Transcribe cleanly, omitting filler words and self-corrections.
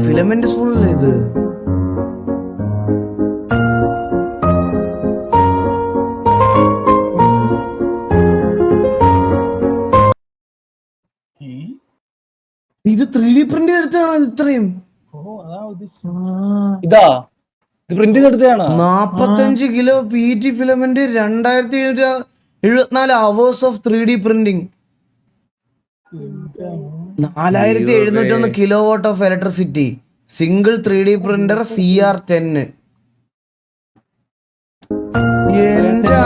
Filament സ്പൂളല്ലേ ഇത്? ഇത് 3D print എടുത്താണോ ഇത്രയും? ഇതാ ഇത് പ്രിന്റ് ചെയ്തെടുത്തതാണ്. 45 kilo PET filament, 2774 hours of 3D printing, 4701 kilo watt of electricity, single 3D printer CR10. എന്റെ